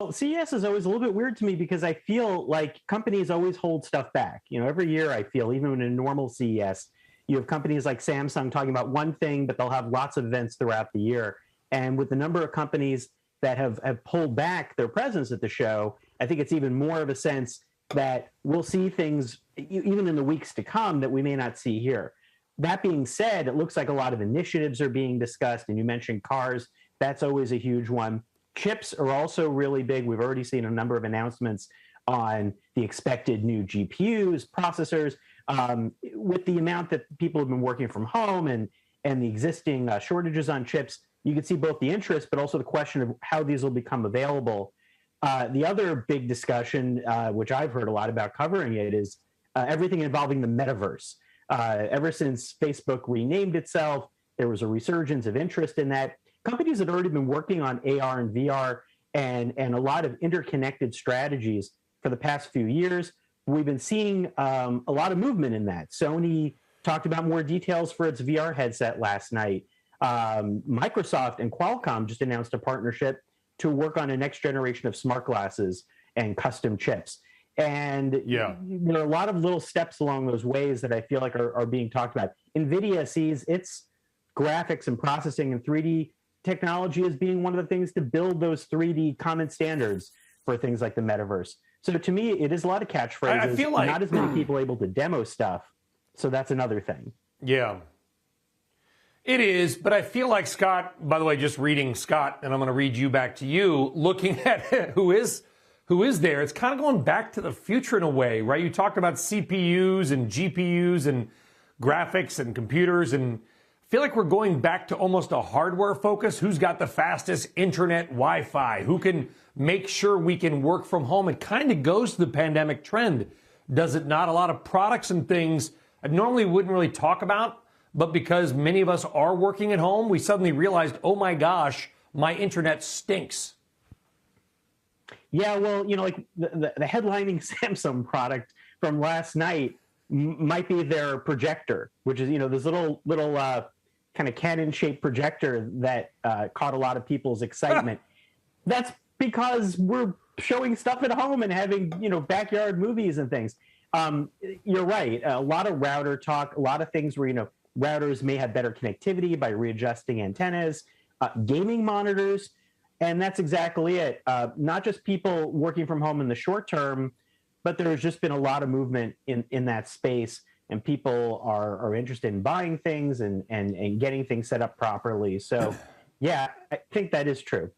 Well, CES is always a little bit weird to me because I feel like companies always hold stuff back. Every year I feel, even in a normal CES, you have companies like Samsung talking about one thing, but they'll have lots of events throughout the year. And with the number of companies that have pulled back their presence at the show, I think it's even more of a sense that we'll see things even in the weeks to come that we may not see here. That being said, it looks like a lot of initiatives are being discussed, and you mentioned cars. That's always a huge one. Chips are also really big. We've already seen a number of announcements on the expected new GPUs, processors. With the amount that people have been working from home and the existing shortages on chips, you can see both the interest, but also the question of how these will become available. The other big discussion, which I've heard a lot about covering it, is everything involving the metaverse. Ever since Facebook renamed itself, there was a resurgence of interest in that. Companies had already been working on AR and VR and a lot of interconnected strategies for the past few years. We've been seeing a lot of movement in that. Sony talked about more details for its VR headset last night. Microsoft and Qualcomm just announced a partnership to work on a next generation of smart glasses and custom chips. And there are a lot of little steps along those ways that I feel like are being talked about. NVIDIA sees its graphics and processing and 3D technology as being one of the things to build those 3D common standards for things like the metaverse. So to me, it is a lot of catchphrases. I feel like not as many people able to demo stuff. So that's another thing. Yeah. It is, but I feel like Scott, by the way, just reading Scott, and I'm going to read you back to you, looking at who is there, it's kind of going back to the future in a way, right? You talked about CPUs and GPUs and graphics and computers, and I feel like we're going back to almost a hardware focus. Who's got the fastest internet Wi-Fi? Who can make sure we can work from home? It kind of goes to the pandemic trend, does it not? A lot of products and things I normally wouldn't really talk about, but because many of us are working at home, we suddenly realized, oh my gosh, my internet stinks. Yeah, well, like the headlining Samsung product from last night might be their projector, which is, this little kind of cannon-shaped projector that caught a lot of people's excitement. That's because we're showing stuff at home and having, backyard movies and things. You're right. A lot of router talk, a lot of things where, routers may have better connectivity by readjusting antennas, gaming monitors, and that's exactly it. Not just people working from home in the short term, but there's just been a lot of movement in that space, and people are interested in buying things and getting things set up properly. So, yeah, I think that is true.